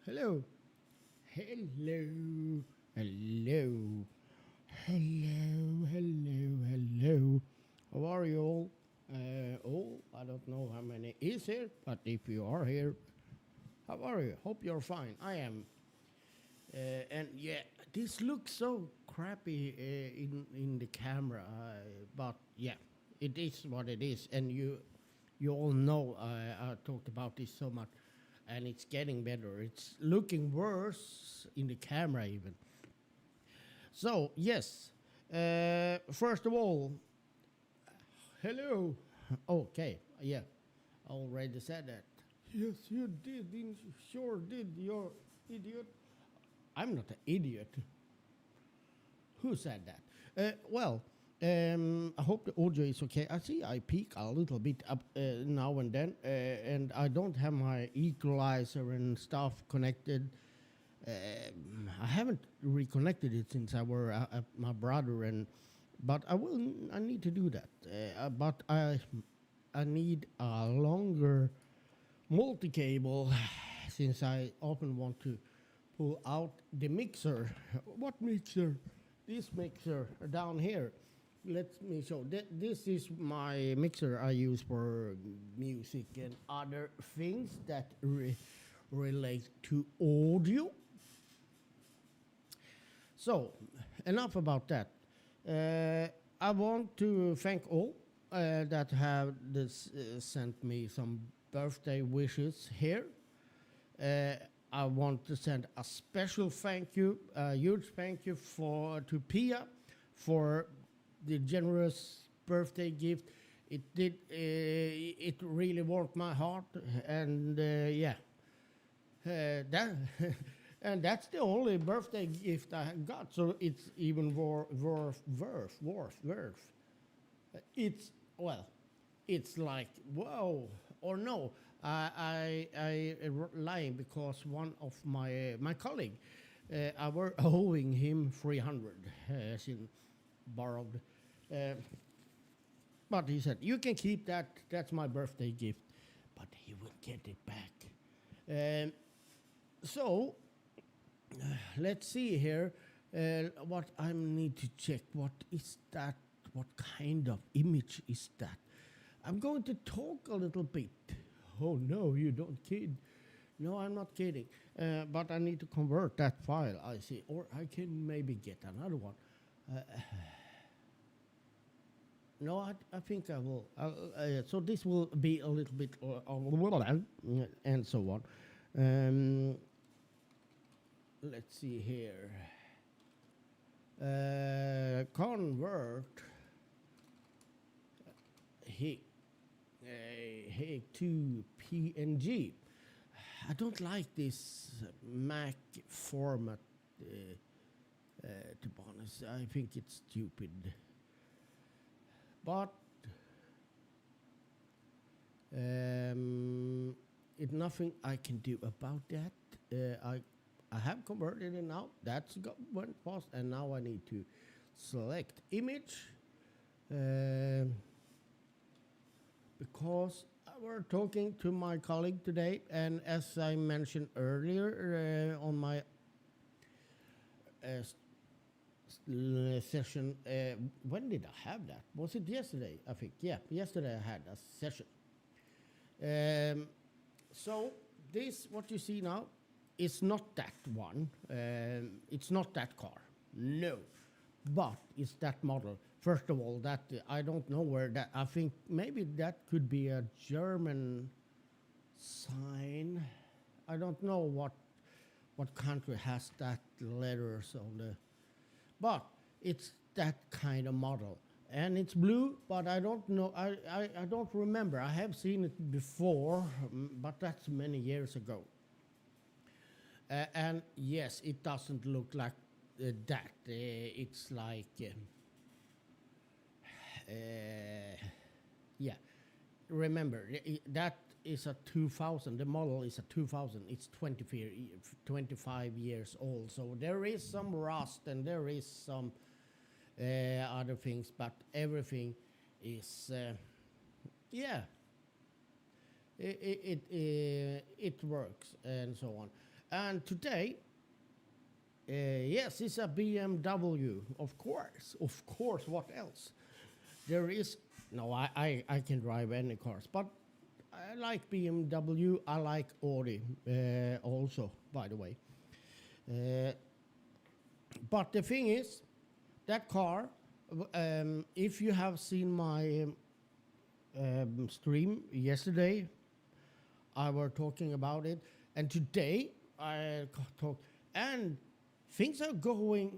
Hello. Hello. Hello. Hello. Hello. Hello. How are you all? I don't know how many is here, but if you are here, how are you? Hope you're fine. I am. And yeah, this looks so crappy in the camera, but yeah, it is what it is. And you all know I talked about this so much, and it's getting better. It's looking worse in the camera even. So yes, first of all, hello. Okay, yeah, I already said that. Yes, you did. Sure did. You're idiot. I'm not an idiot. Who said that? I hope the audio is okay. I see I peak a little bit up now and then, and I don't have my equalizer and stuff connected. I haven't reconnected it since I were my brother, but I will. I need to do that. But I need a longer multi cable since I often want to pull out the mixer. What mixer? This mixer down here. Let me show. This is my mixer I use for music and other things that relate to audio. So, enough about that. I want to thank all that have sent me some birthday wishes here. Uh, I want to send a special thank you, a huge thank you to Pia for the generous birthday gift. It really warmed my heart, and yeah, that and that's the only birthday gift I got. So it's even worth. It's well, it's like whoa or no. I lying because one of my colleague, I were owing him 300 as in borrowed, uh, but he said you can keep that. That's my birthday gift, but he will get it back. Um, so let's see here. What I need to check. What is that? What kind of image is that? I'm going to talk a little bit. Oh no, you don't kid. No, I'm not kidding. But I need to convert that file. I see, or I can maybe get another one. Uh, no, I think I will. So this will be a little bit and so on. Um, let's see here. Convert he to PNG. I don't like this Mac format. To be honest, I think it's stupid. But it's nothing I can do about that. I have converted it now. That's went fast, and now I need to select image. Because we're talking to my colleague today, and as I mentioned earlier on my session, when did I have that? Was it yesterday? I think, yeah, yesterday I had a session. So this, what you see now, is not that one. It's not that car. No, but it's that model. First of all, that I don't know where that. I think maybe that could be a German sign. I don't know what country has that letters on the, but it's that kind of model, and it's blue. But I don't know. I don't remember. I have seen it before, but that's many years ago. And yes, it doesn't look like that. It's like. Yeah, remember that is a 2000. The model is a 2000. It's 25 years old. So there is some rust and there is some other things, but everything is yeah. It works and so on. And today, yes, it's a BMW, of course, what else? There is, no, I can drive any cars, but I like BMW, I like Audi also, by the way. Uh, but the thing is, that car, if you have seen my stream yesterday, I were talking about it, and today talk, and things are going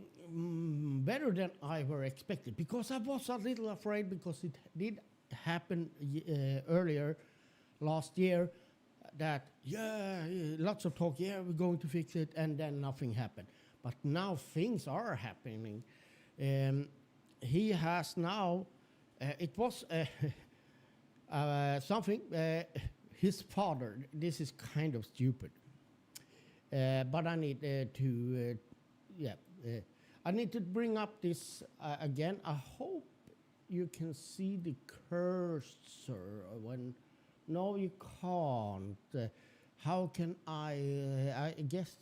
better than I were expected because I was a little afraid because it did happen earlier last year that lots of talk, yeah, we're going to fix it, and then nothing happened. But now things are happening. He has now, it was something, his father, this is kind of stupid, but I need yeah, I need to bring up this again. I hope you can see the cursor when, no, you can't. How can I guess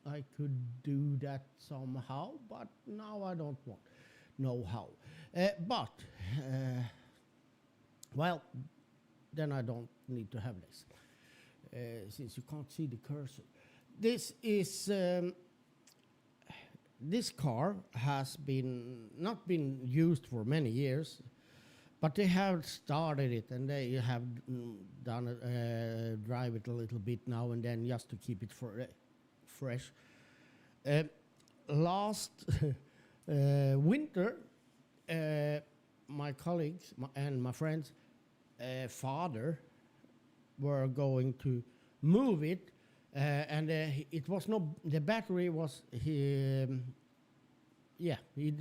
I could do that somehow, but now I don't know how. But, well, then I don't need to have this, since you can't see the cursor. This is, this car has not been used for many years, but they have started it and they have done it, drive it a little bit now and then just to keep it fresh. Last winter, my colleagues and my friends' father were going to move it, and it was the battery was it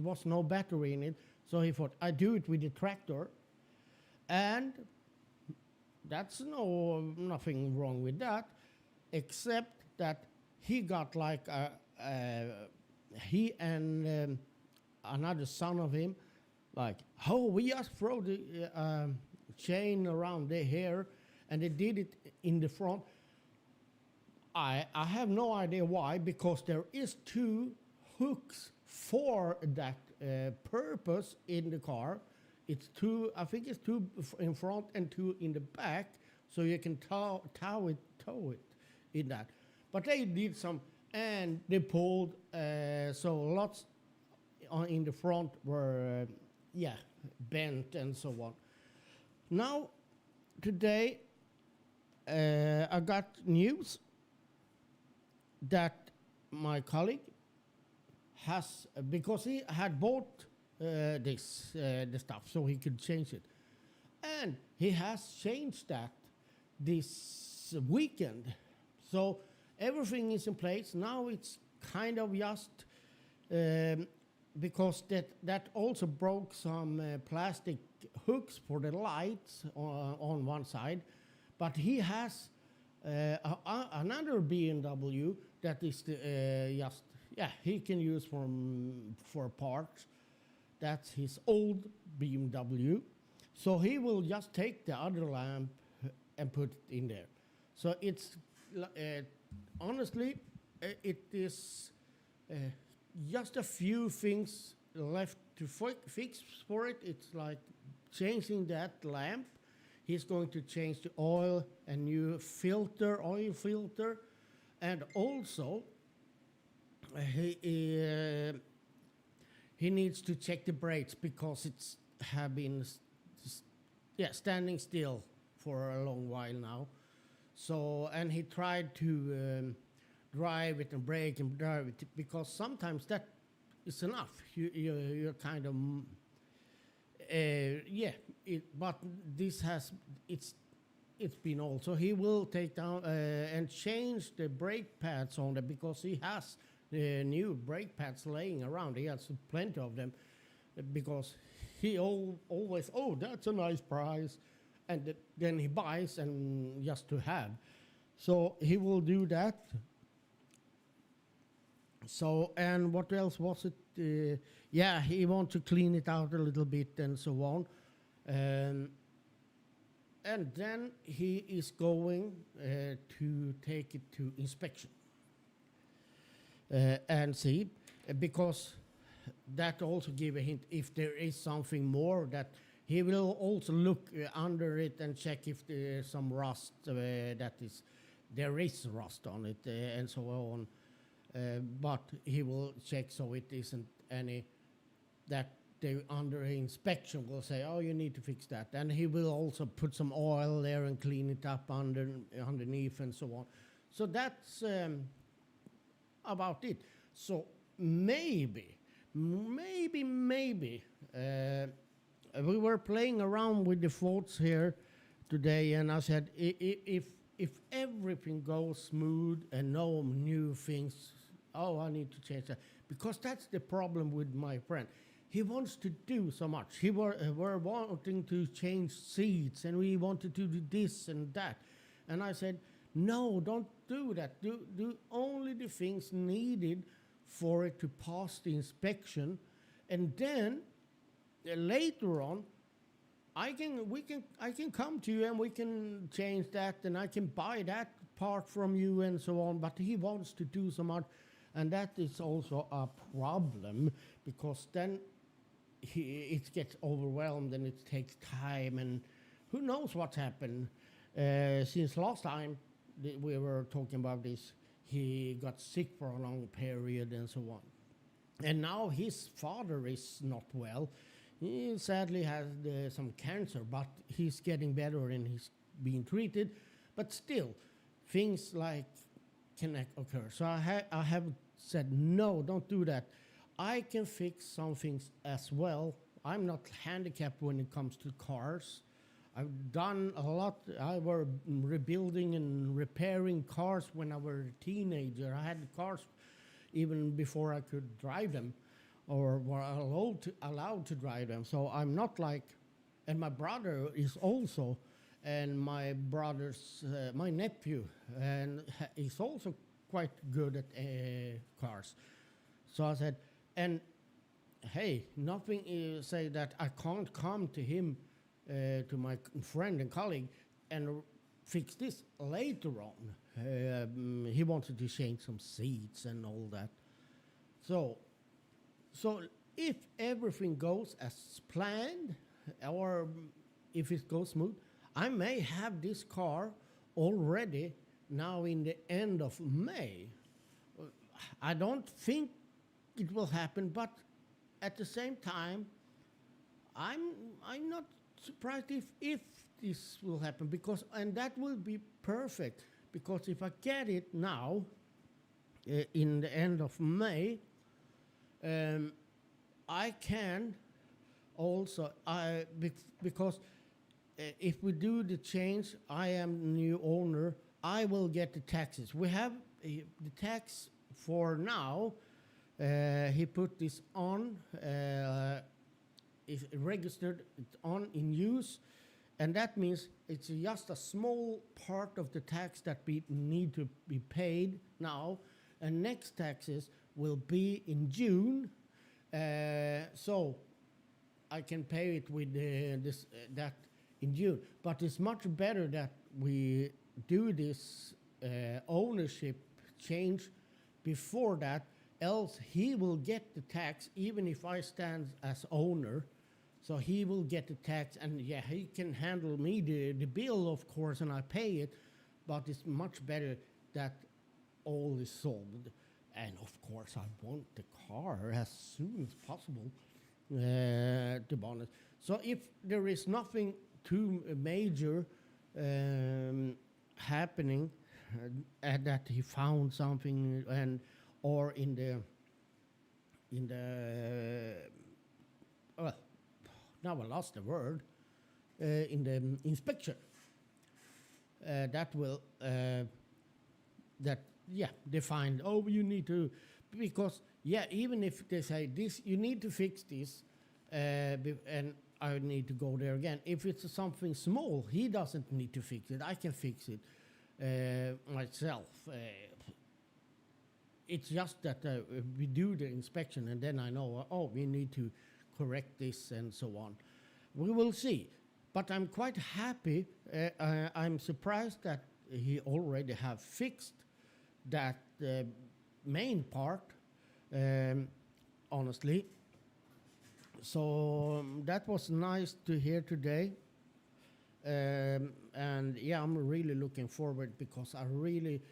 was no battery in it, so he thought I do it with the tractor, and that's nothing wrong with that, except that he got like he and another son of him, like, oh, we just throw the chain around the hair, and they did it in the front. I have no idea why, because there is two hooks for that purpose in the car. It's two, I think it's two in front and two in the back, so you can tow it in that. But they did some, and they pulled, so lots in the front were, bent and so on. Now, today, I got news that my colleague has, because he had bought the stuff so he could change it, and he has changed that this weekend. So everything is in place. Now it's kind of just, because that also broke some plastic hooks for the lights on one side, but he has another BMW that is just, he can use for parts. That's his old BMW. So he will just take the other lamp and put it in there. So it's, honestly, it is just a few things left to fix for it. It's like changing that lamp. He's going to change the oil, a new oil filter, and also he needs to check the brakes because it's have been standing still for a long while now. So, and he tried to drive it and brake and drive it, because sometimes that is enough. You're kind of but this has it's been old. So he will take down and change the brake pads on it, because he has new brake pads laying around. He has plenty of them, because he always, oh, that's a nice price, and then he buys and just to have. So he will do that. So, and what else was it? He wants to clean it out a little bit and so on. And then he is going to take it to inspection. and see, because that also give a hint if there is something more that he will also look under it and check if there is some rust that is there is rust on it and so on. But he will check so it isn't any that they under inspection will say, oh, you need to fix that. And he will also put some oil there and clean it up underneath and so on. So that's about it. So maybe, we were playing around with the thoughts here today, and I said, if everything goes smooth and no new things, oh, I need to change that. Because that's the problem with my friend. He wants to do so much. He were wanting to change seats, and we wanted to do this and that. And I said, no, don't do that. Do only the things needed for it to pass the inspection, and then later on, I can come to you and we can change that, and I can buy that part from you and so on. But he wants to do so much, and that is also a problem, because then it gets overwhelmed and it takes time, and who knows what's happened. Since last time we were talking about this, he got sick for a long period and so on. And now his father is not well. He sadly has some cancer, but he's getting better and he's being treated. But still, things like can occur. So I have said, no, don't do that. I can fix some things as well. I'm not handicapped when it comes to cars. I've done a lot. I were rebuilding and repairing cars when I was a teenager. I had cars even before I could drive them or were allowed to drive them. So I'm not like, and my brother is also, and my brother's, my nephew, and he's also quite good at cars. So I said, and hey, nothing say that I can't come to him, to my friend and colleague, and fix this later on. He wanted to change some seats and all that. So if everything goes as planned, or if it goes smooth, I may have this car already now in the end of May. I don't think it will happen, but at the same time, I'm not surprised if this will happen, because, and that will be perfect, because if I get it now in the end of May, I can also because if we do the change, I am new owner, I will get the taxes. We have the tax for now. He put this on, is registered, it's on in use, and that means it's just a small part of the tax that we need to be paid now, and next taxes will be in June, so I can pay it with that in June. But it's much better that we do this ownership change before that, else he will get the tax even if I stand as owner. So he will get the tax, and yeah, he can handle me the bill, of course, and I pay it, but it's much better that all is solved. And of course, I want the car as soon as possible, to be honest. So if there is nothing too major happening, that he found something, and or in the well, now I lost the word, in the inspection, that will they find, oh, you need to, because even if they say this, you need to fix this, and I need to go there again. If it's something small, he doesn't need to fix it. I can fix it myself. It's just that we do the inspection, and then I know, oh, we need to correct this and so on. We will see. But I'm quite happy. I'm surprised that he already have fixed that main part, um, honestly. So that was nice to hear today. And yeah, I'm really looking forward because I really,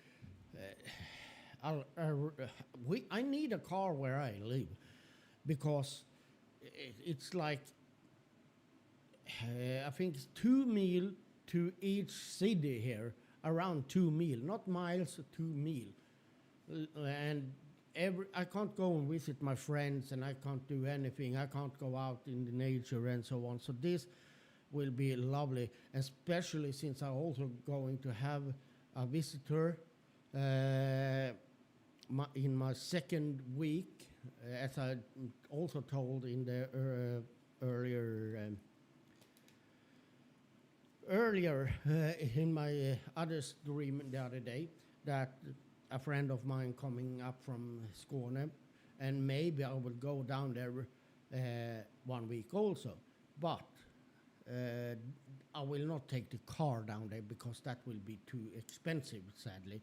I, I, I need a car where I live because it's like I think it's 2 mil to each city here, around 2 mil, not miles, 2 mil, and I can't go and visit my friends, and I can't do anything. I can't go out in the nature and so on. So this will be lovely, especially since I'm also going to have a visitor in my second week, as I also told in the earlier in my other stream the other day, that a friend of mine coming up from Skåne, and maybe I will go down there 1 week also. But I will not take the car down there because that will be too expensive, sadly.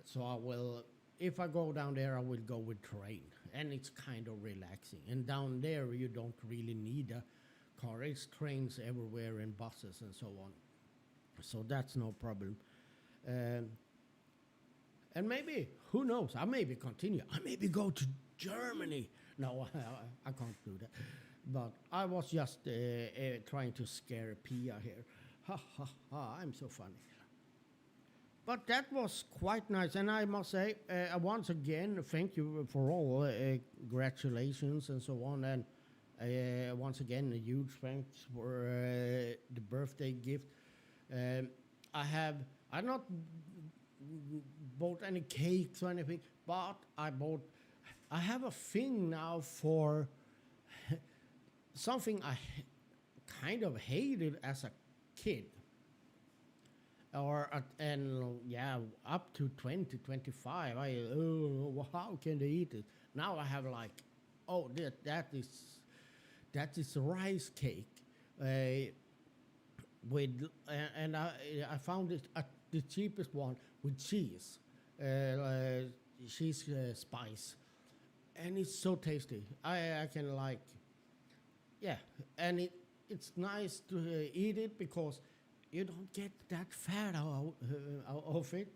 So I will, if I go down there, I will go with train, and it's kind of relaxing. And down there, you don't really need a car. It's trains everywhere and buses and so on. So that's no problem. Um, and maybe, who knows? I maybe continue. I maybe go to Germany. No, I can't do that. But I was just trying to scare Pia here. Ha ha ha! I'm so funny. But that was quite nice, and I must say, once again, thank you for all congratulations and so on, and once again, a huge thanks for the birthday gift. Um, I not bought any cakes or anything, but I have a thing now for something I kind of hated as a kid, or and yeah, up to 20, 25. How can they eat it? Now I have like, oh, that is rice cake, with and I found it at the cheapest one with cheese, cheese spice, and it's so tasty. I can like, yeah, and it's nice to eat it because you don't get that fat out of it.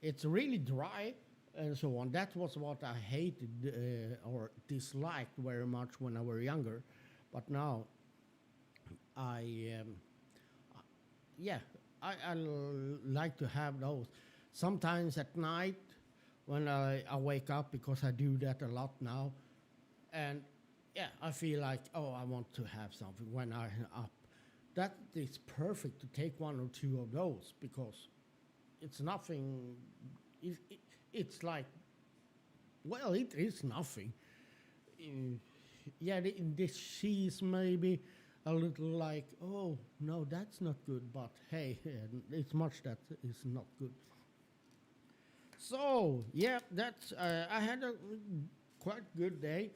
It's really dry and so on. That was what I hated or disliked very much when I was younger, but now I yeah, like to have those. Sometimes at night when I wake up, because I do that a lot now, and yeah, I feel like, oh, I want to have something when I'm up. That is perfect to take one or two of those because it's nothing. It's like, well, it is nothing. Uh, yeah, the cheese maybe a little like, oh no, that's not good. But hey, it's much that is not good. So yeah, that's I had a quite good day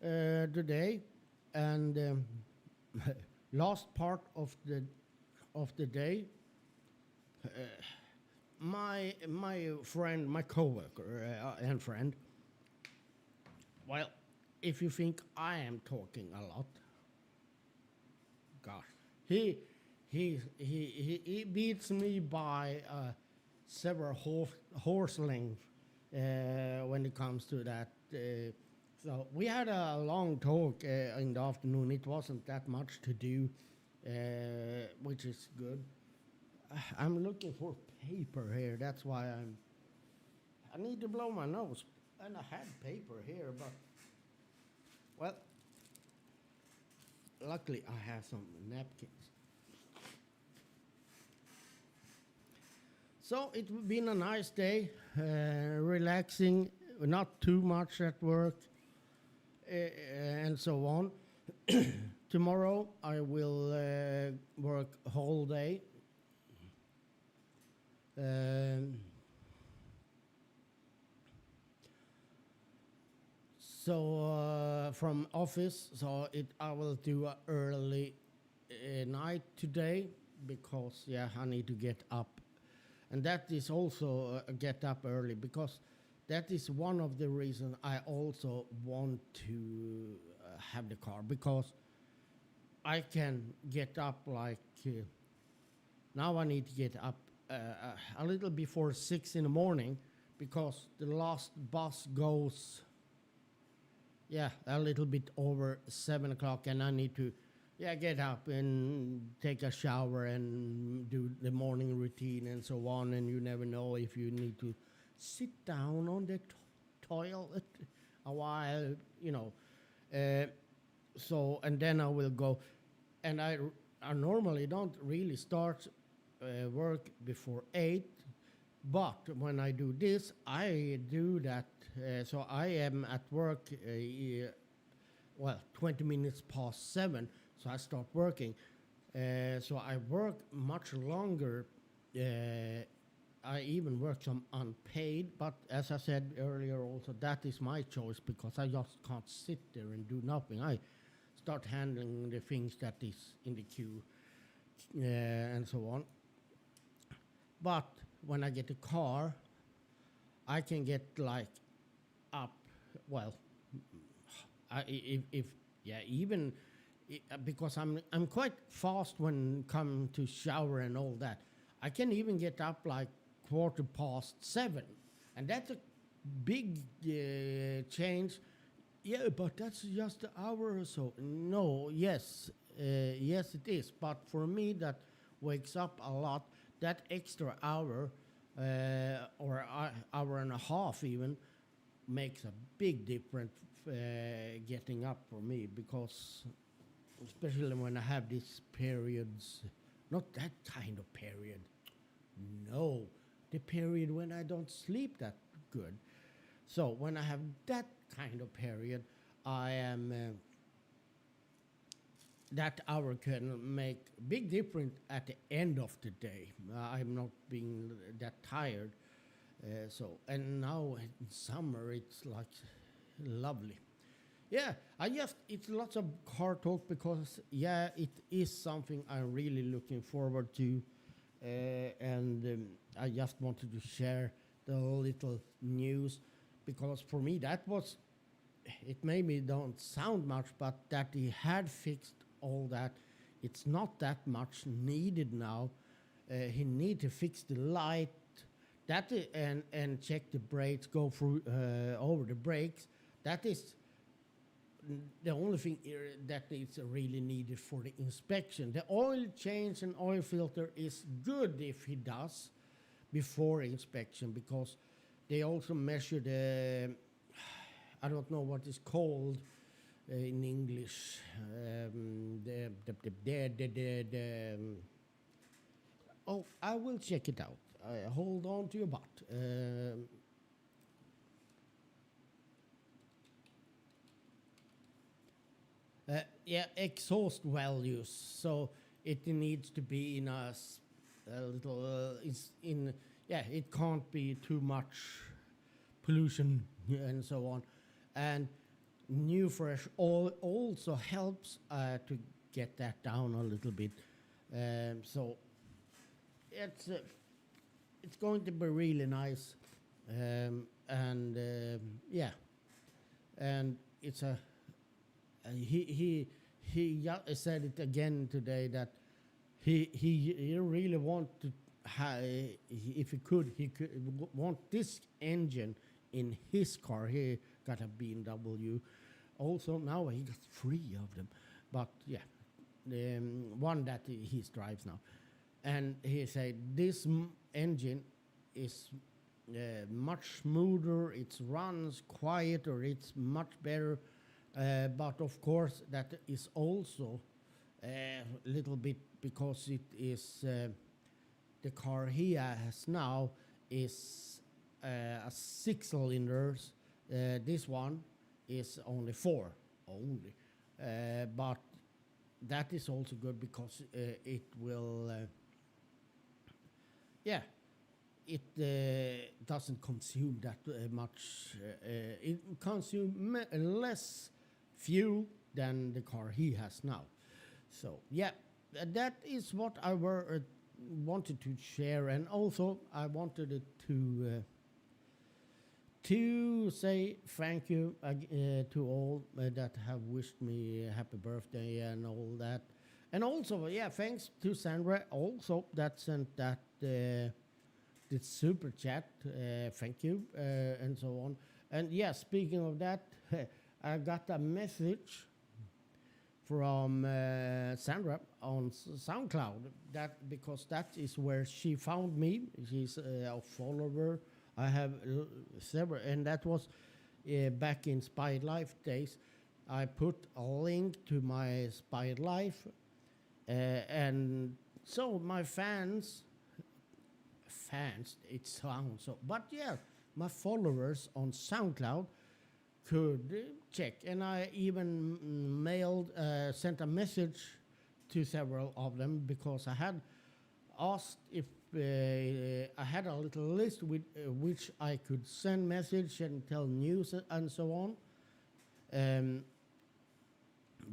today, and last part of the day, my friend, my coworker and friend. Well, if you think I am talking a lot, gosh, he he beats me by several horse length when it comes to that. So we had a long talk in the afternoon. It wasn't that much to do, which is good. I'm looking for paper here. That's why I need to blow my nose. And I had paper here, but well, luckily I have some napkins. So it's been a nice day, relaxing, not too much at work, and so on. Tomorrow I will work a whole day. Um, so from office, so I will do a early night today because yeah, I need to get up, and that is also get up early because that is one of the reasons I also want to have the car, because I can get up like now I need to get up a little before 6 in the morning, because the last bus goes, yeah, a little bit over 7 o'clock, and I need to, yeah, get up and take a shower and do the morning routine and so on. And you never know if you need to sit down on the toilet a while, you know. Uh, so, and then I will go, and I normally don't really start work before 8, but when I do this, I do that. So I am at work, 20 minutes past 7, so I start working. So I work much longer. I even work some unpaid, but as I said earlier, also that is my choice, because I just can't sit there and do nothing. I start handling the things that is in the queue and so on. But when I get a car, I can get like up. Well, if yeah, even because I'm quite fast when come to shower and all that. I can even get up like 7:15, and that's a big change. Yeah, but that's just an hour or so. No, yes, yes, it is. But for me, that wakes up a lot. That extra hour or hour and a half even makes a big difference getting up for me, because especially when I have these periods, not that kind of period. No, the period when I don't sleep that good. So when I have that kind of period, I am that hour can make a big difference at the end of the day. I'm not being that tired. And now in summer it's like lovely. Yeah, it's lots of car talk, because, yeah, it is something I'm really looking forward to. And I just wanted to share the little news, because for me that was, it maybe don't sound much, but that he had fixed all that. It's not that much needed now. He need to fix the light, and check the brakes, go through over the brakes. That is the only thing that is really needed for the inspection. The oil change and oil filter is good if he does before inspection, because they also measure the, I don't know what it's called in English. Oh, I will check it out. Hold on to your butt. Yeah, exhaust values. So it needs to be in a little, yeah, it can't be too much pollution and so on. And new fresh oil also helps to get that down a little bit. So it's it's going to be really nice. And yeah, and it's a he said it again today, that he really want to if he could want this engine in his car. He got a BMW. Also now he got 3 of them, but yeah, the one that he drives now. And he said this engine is much smoother, it runs quieter, it's much better. But of course, that is also a little bit, because it is the car he has now is a 6 cylinders. This one is only 4 only, but that is also good, because it will, yeah, it doesn't consume that much. It consumes less fuel than the car he has now. So yeah, that is what I wanted to share, and also I wanted it to say thank you to all that have wished me a happy birthday and all that. And also, yeah, thanks to Sandra also that sent that the super chat. Thank you and so on. And yeah, speaking of that, I got a message from Sandra on SoundCloud. That because that is where she found me. She's a follower. I have several, and that was back in SpiedLife days. I put a link to my SpiedLife, and so my fans, it sounds so, but yeah, my followers on SoundCloud could check, and I even sent a message to several of them because I had asked if I had a little list with which I could send message and tell news and so on.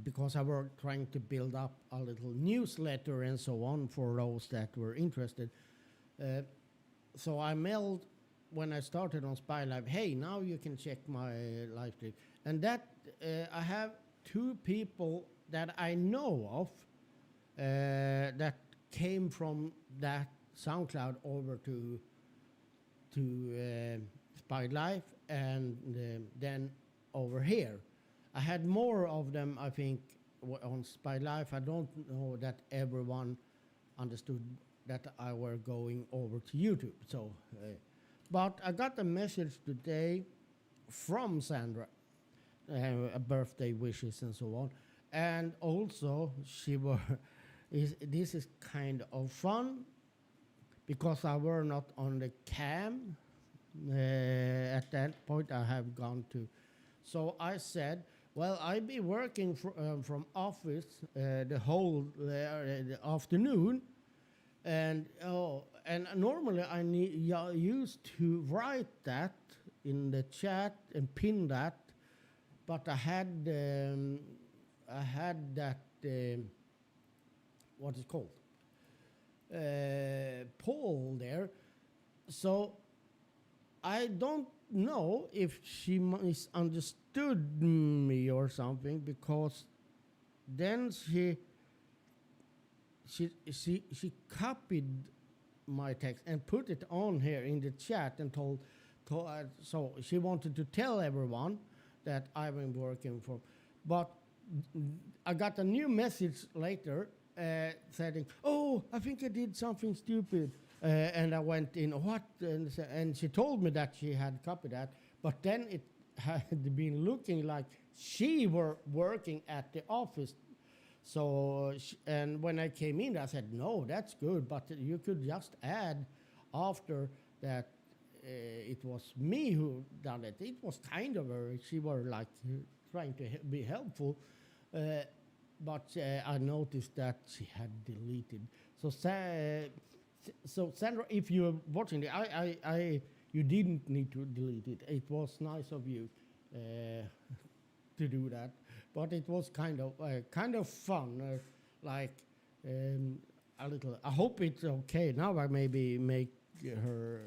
Because I were trying to build up a little newsletter and so on for those that were interested. So I mailed when I started on SpiedLife, hey, now you can check my live stream. And that I have two people that I know of that came from that SoundCloud over to SpiedLife and then over here. I had more of them, I think, on SpiedLife. I don't know that everyone understood that I were going over to YouTube. So, but I got a message today from Sandra, birthday wishes and so on, and also she were. This is kind of fun because I were not on the cam at that point. I have gone to, so I said, well, I be working from office the whole the afternoon, and normally I used to write that in the chat and pin that, but I had that what is called poll there, so I don't know if she misunderstood me or something, because then she copied my text and put it on here in the chat and told so she wanted to tell everyone that I've been working for, but I got a new message later saying, oh, I think I did something stupid. And I went in, what? And she told me that she had copied that, but then it had been looking like she were working at the office. So, and when I came in, I said, no, that's good, but you could just add after that it was me who done it. It was kind of she were like trying to be helpful, but I noticed that she had deleted. So Sandra, if you're watching it, you didn't need to delete it. It was nice of you to do that, but it was kind of fun, like a little. I hope it's okay. Now I maybe make her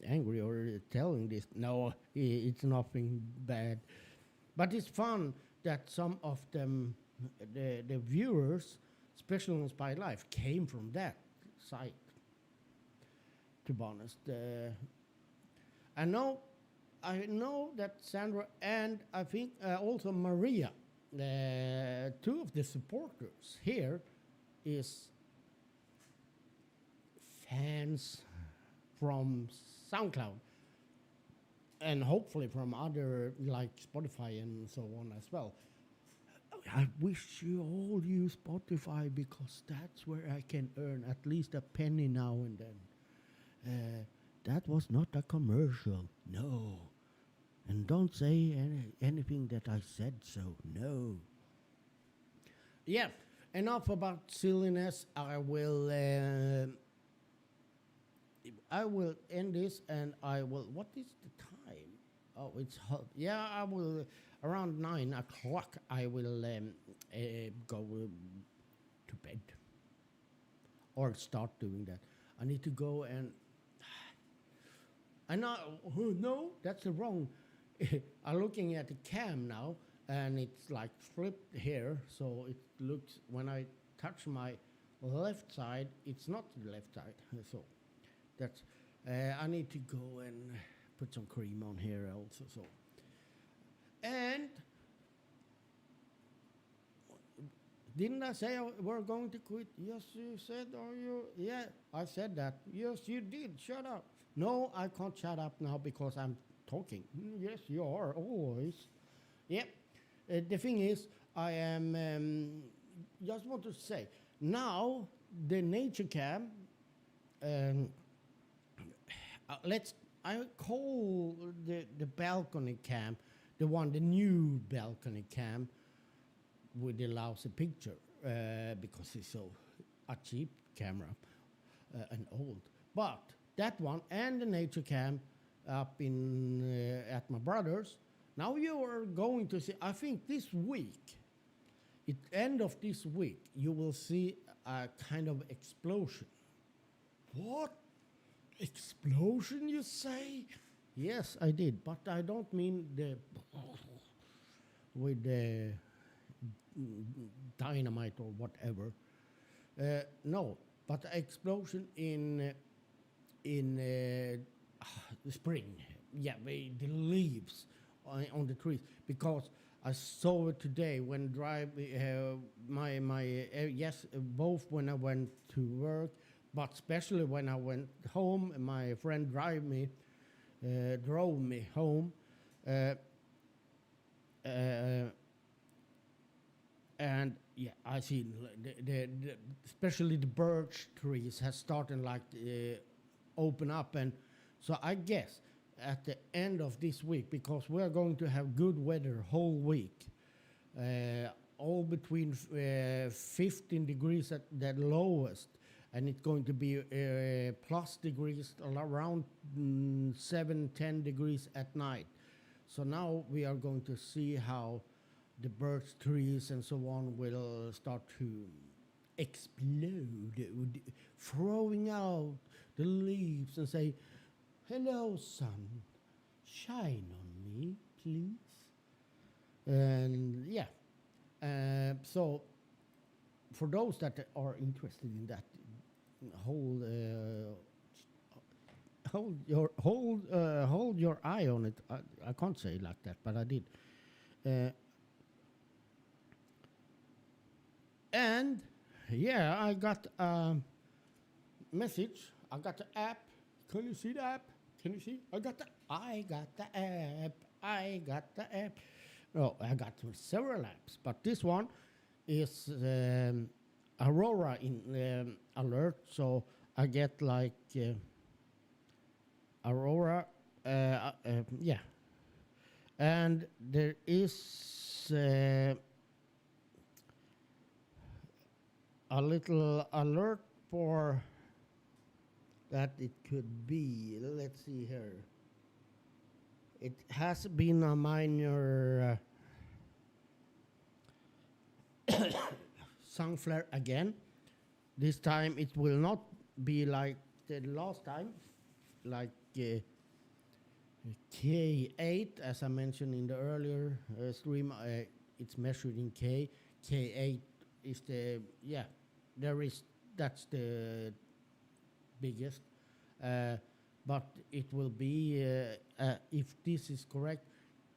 angry or telling this. No, it's nothing bad, but it's fun that some of them, the viewers, especially on SpiedLife, came from that site. To be honest, I know that Sandra and I think also Maria, two of the supporters here, is fans from SoundCloud, and hopefully from other like Spotify and so on as well. I wish you all use Spotify because that's where I can earn at least a penny now and then. That was not a commercial, no. And don't say anything that I said so, no. Yeah, enough about silliness. I will end this, and I will, what is the time? Oh, it's hot. Yeah, I will, around 9 o'clock, I will go to bed. Or start doing that. I need to go and And now, oh, no, that's the wrong. I'm looking at the cam now, and it's like flipped here, so it looks when I touch my left side, it's not the left side. So that's I need to go and put some cream on here also. So and didn't I say we're going to quit? Yes, you said. Are you? Yeah, I said that. Yes, you did. Shut up. No, I can't shut up now because I'm talking. Yes, you are always. Yep. The thing is, I am just want to say now the nature cam. Um, let's. I call the balcony cam the new balcony cam with the lousy picture because it's so a cheap camera and old. But that one and the nature cam up in at my brother's. Now you are going to see. I think this week, at end of this week, you will see a kind of explosion. What explosion? You say? Yes, I did, but I don't mean the with the dynamite or whatever. No, but explosion in the spring. Yeah, the leaves on the trees because I saw it today when drive my yes both when I went to work, but especially when I went home. My friend drove me home. Uh, uh, and yeah, I see the especially the birch trees has started like open up, and so I guess at the end of this week, because we are going to have good weather whole week, all between 15 degrees at the lowest, and it's going to be plus degrees around 7-10 degrees at night. So now we are going to see how the birch trees and so on will start to explode, throwing out the leaves and say, "Hello, sun, shine on me, please." And yeah, so for those that are interested in that, hold hold your eye on it. I can't say it like that, but I did. And yeah, I got a message. I got the app. Can you see the app? Can you see? I got the app. I got the app. No, I got several apps, but this one is Aurora in alert. So I get like Aurora. Yeah, and there is a little alert for that it could be. Let's see here. It has been a minor sun flare again. This time it will not be like the last time, like K8, as I mentioned in the earlier stream. It's measured in K. K8 is the that's the biggest, but it will be if this is correct,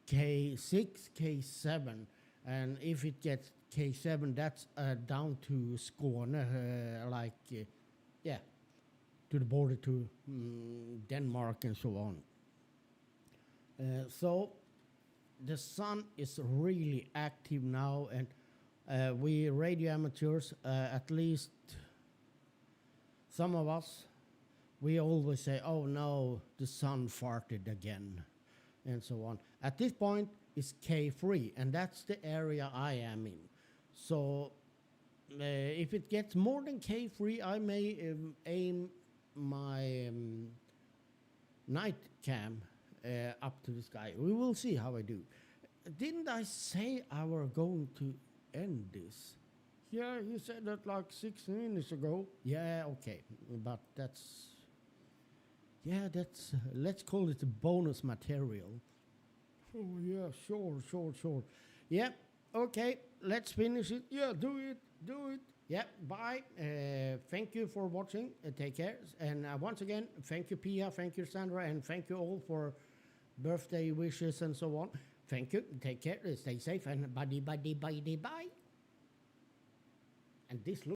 K6, K7, and if it gets K7, that's down to Skåne, yeah, to the border to Denmark and so on. So the sun is really active now, and we radio amateurs, at least some of us, we always say, "Oh no, the sun farted again," and so on. At this point, it's K3, and that's the area I am in. So if it gets more than K3, I may aim my night cam up to the sky. We will see how I do. Didn't I say I were going to end this? Yeah, you said that like 6 minutes ago. Yeah, okay, but that's Yeah, that's let's call it a bonus material. Oh yeah, sure, sure, sure. Yeah, okay, let's finish it. Yeah, do it, do it. Yeah, bye. Thank you for watching. Take care. And once again, thank you, Pia. Thank you, Sandra, and thank you all for birthday wishes and so on. Thank you. Take care. Stay safe and bye, bye, bye, bye. And this